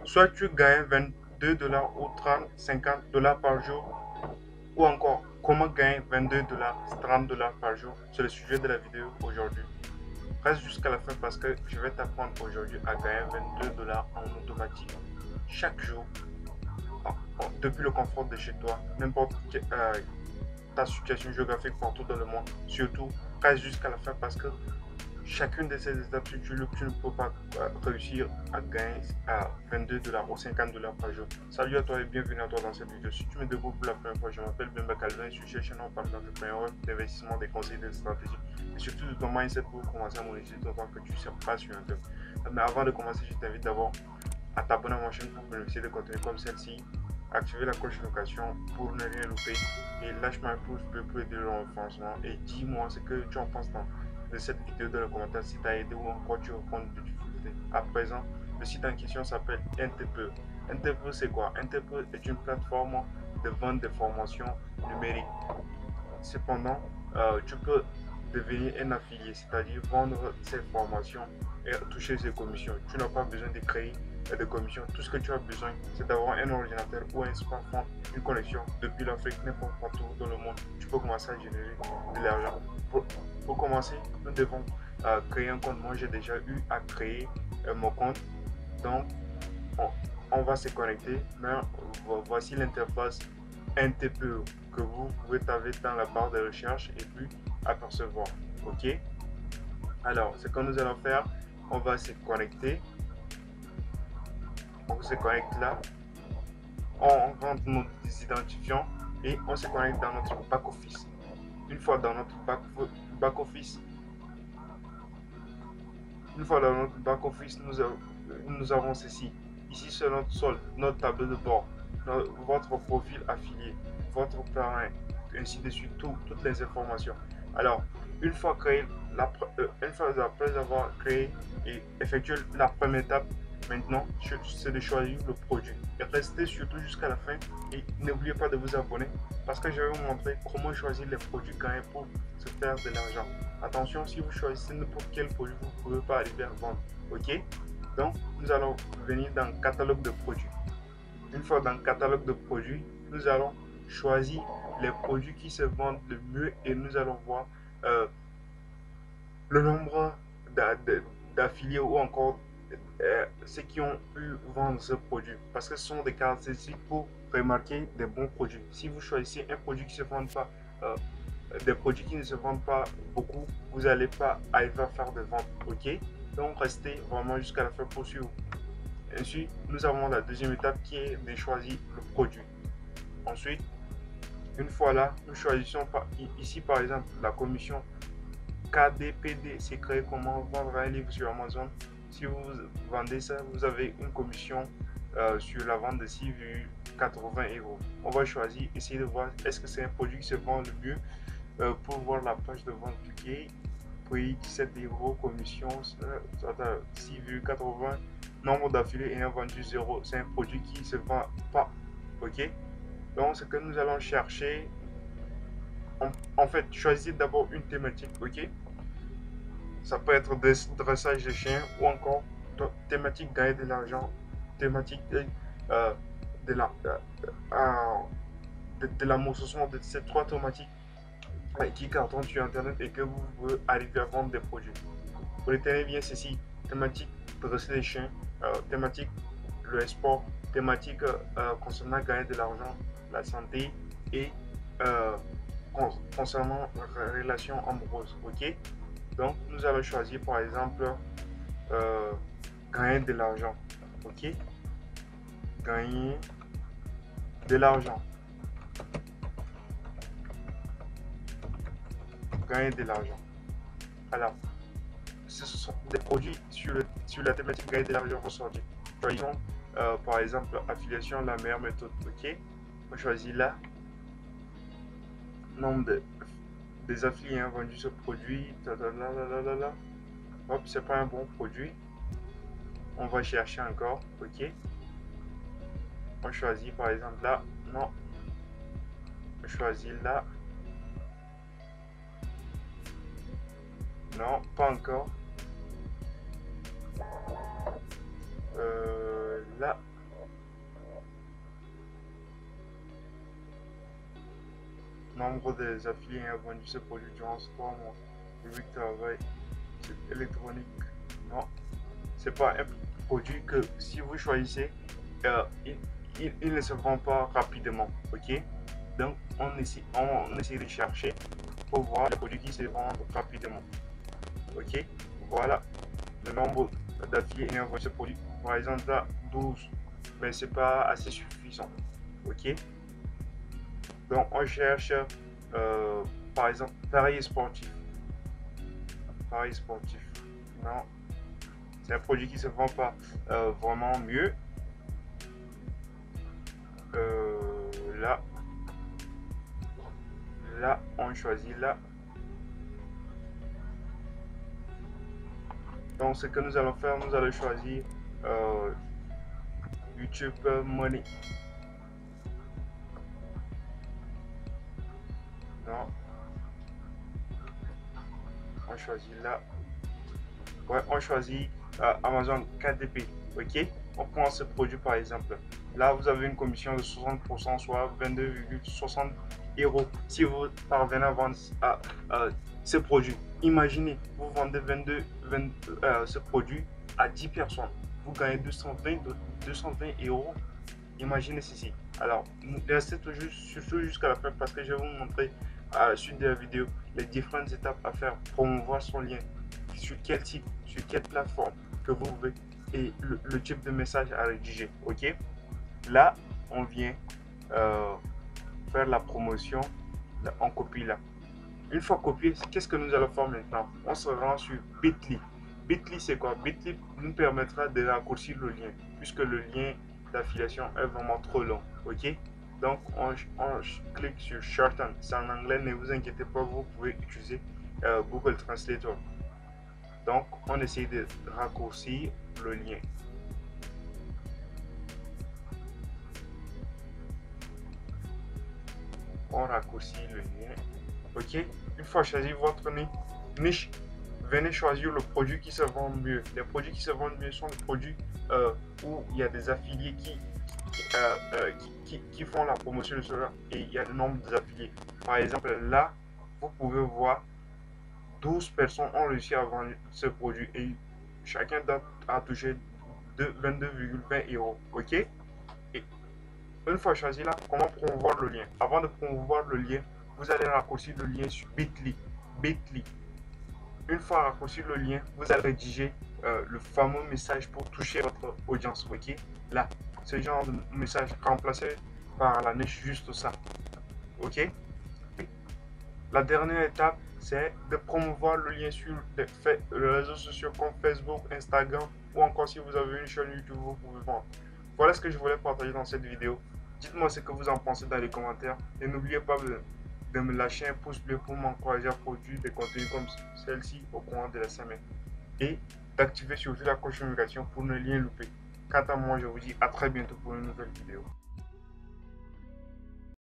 Soit tu gagnes 22 dollars ou 30, 50 dollars par jour, ou encore comment gagner 22 dollars, 30 dollars par jour. C'est le sujet de la vidéo aujourd'hui. Reste jusqu'à la fin parce que je vais t'apprendre aujourd'hui à gagner 22 dollars en automatique chaque jour depuis le confort de chez toi, n'importe ta situation géographique partout dans le monde. Surtout, reste jusqu'à la fin parce que chacune de ces étapes, si tu ne peux pas réussir à gagner à 22 dollars ou 50 dollars par jour. Salut à toi et bienvenue à toi dans cette vidéo. Si tu me découvres pour la première fois, je m'appelle Bemba Calvin, je suis chercheur en parle d'entrepreneuriat, d'investissement, des conseils, de stratégie et surtout de ton mindset pour commencer à monétiser ton temps que tu ne sais pas sur Internet. Mais avant de commencer, je t'invite d'abord à t'abonner à ma chaîne pour bénéficier de contenus comme celle-ci, activer la cloche de notification pour ne rien louper et lâche-moi un pouce bleu pour aider le référencement et dis-moi ce que tu en penses de cette vidéo dans les commentaires si tu as aidé ou encore tu rencontres des difficultés. À présent, le site en question s'appelle NTPE. NTPE c'est quoi? NTPE est une plateforme de vente de formations numériques. Cependant, tu peux devenir un affilié, c'est-à-dire vendre ces formations et toucher ces commissions. Tu n'as pas besoin de créer de commissions. Tout ce que tu as besoin, c'est d'avoir un ordinateur ou un smartphone, une connexion depuis l'Afrique, n'importe partout dans le monde. Tu peux commencer à générer de l'argent. Pour commencer, nous devons créer un compte. Moi, j'ai déjà eu à créer mon compte. Donc, on va se connecter. Mais voici l'interface NTPE que vous pouvez taper dans la barre de recherche et puis apercevoir. Ok. Alors, ce que nous allons faire, on va se connecter. On se connecte là. On rentre nos identifiants et on se connecte dans notre back office. Une fois dans notre back office, nous avons ceci. Ici, c'est notre solde, notre tableau de bord, votre profil affilié, votre parrain, ainsi de suite, toutes les informations. Alors, une fois après avoir créé et effectué la première étape, maintenant, c'est de choisir le produit. Et restez surtout jusqu'à la fin et n'oubliez pas de vous abonner parce que je vais vous montrer comment choisir les produits gagnés pour se faire de l'argent. Attention, si vous choisissez n'importe quel produit, vous ne pouvez pas arriver à vendre. Ok? Donc, nous allons venir dans le catalogue de produits. Une fois dans le catalogue de produits, nous allons choisir les produits qui se vendent le mieux et nous allons voir le nombre d'affiliés ou encore ceux qui ont pu vendre ce produit. Parce que ce sont des caractéristiques pour remarquer des bons produits. Si vous choisissez un produit qui se vend pas, des produits qui ne se vendent pas beaucoup, vous n'allez pas arriver à faire de vente. Ok? Donc restez vraiment jusqu'à la fin pour suivre. Ensuite, nous avons la deuxième étape qui est de choisir le produit. Ensuite, une fois là, nous choisissons ici par exemple la commission KDPD, c'est créé comment vendre un livre sur Amazon. Si vous vendez ça, vous avez une commission sur la vente de 6,80 €. On va choisir, essayer de voir est-ce que c'est un produit qui se vend le mieux. Pour voir la page de vente cliquez, prix 17 €, commission 6,80, nombre d'affiliés ayant vendu 0. C'est un produit qui ne se vend pas. Ok. Donc ce que nous allons chercher, en fait, choisissez d'abord une thématique. Ok. Ça peut être dressage de chiens ou encore thématique gagner de l'argent, thématique de la de l'amortissement de ces trois thématiques qui cartonnent sur internet et que vous pouvez arriver à vendre des produits. Retenez bien ceci: thématique dresser des chiens, thématique le sport, thématique concernant gagner de l'argent, la santé et concernant relations amoureuses. Ok. Donc, nous allons choisir par exemple gagner de l'argent. Ok. Gagner de l'argent. Gagner de l'argent. Alors, ce sont des produits sur la thématique gagner de l'argent ressortis. Choisissons par exemple affiliation, la meilleure méthode. Ok. On choisit là. Nombre des affiliés ont vendu ce produit. Hop, c'est pas un bon produit. On va chercher encore. Ok. On choisit par exemple là. Non. On choisit là. Non, pas encore. Là. nombre des affiliés ayant vendu ce produit durant ce 3 mois. Rubrique travail électronique. Non, c'est pas un produit que si vous choisissez, il ne se vend pas rapidement. Ok, donc on essaie de chercher pour voir les produits qui se vendent rapidement. Ok, voilà le nombre d'affiliés ayant vendu ce produit. Par exemple là 12, mais c'est pas assez suffisant. Ok, donc on cherche par exemple paris sportif. Paris sportif, non, c'est un produit qui se vend pas vraiment mieux. Là on choisit là. Donc ce que nous allons faire, nous allons choisir YouTube Money. Non, on choisit là. Ouais, on choisit Amazon KDP. Ok, on prend ce produit par exemple. Là vous avez une commission de 60%, soit 22,60 euros si vous parvenez à vendre ce produit. Imaginez, vous vendez ce produit à 10 personnes, vous gagnez 220 euros. Imaginez ceci. Alors, restez surtout jusqu'à la fin parce que je vais vous montrer à la suite de la vidéo les différentes étapes à faire pour promouvoir son lien, sur quel site, sur quelle plateforme que vous pouvez, et le type de message à rédiger. Ok, là on vient faire la promotion. Là, on copie là. Une fois copié, qu'est-ce que nous allons faire maintenant? On se rend sur Bitly. Bitly c'est quoi? Bitly nous permettra de raccourcir le lien puisque le lien d'affiliation est vraiment trop long. Ok, donc on clique sur shorten. C'est en anglais, ne vous inquiétez pas, vous pouvez utiliser Google Translator. Donc on essaie de raccourcir le lien. On raccourcit le lien. Ok, une fois choisi votre niche, venez choisir le produit qui se vend mieux. Les produits qui se vendent mieux sont les produits où il y a des affiliés qui font la promotion de cela et il y a le nombre d'affiliés. Par exemple, là, vous pouvez voir 12 personnes ont réussi à vendre ce produit et chacun a touché 22,20 euros. Ok, et une fois choisi là, comment promouvoir le lien? Avant de promouvoir le lien, vous allez raccourcir le lien sur Bitly. Une fois raccourci le lien, vous allez rédiger le fameux message pour toucher votre audience. Ok, là, ce genre de message remplacé par la niche, juste ça. Ok, la dernière étape, c'est de promouvoir le lien sur les réseaux sociaux comme Facebook, Instagram, ou encore si vous avez une chaîne YouTube, vous pouvez vendre. Voilà ce que je voulais partager dans cette vidéo. Dites-moi ce que vous en pensez dans les commentaires et n'oubliez pas de me lâcher un pouce bleu pour m'encourager à produire des contenus comme celle-ci au courant de la semaine et d'activer surtout la cloche de notification pour ne rien louper. Quant à moi, je vous dis à très bientôt pour une nouvelle vidéo.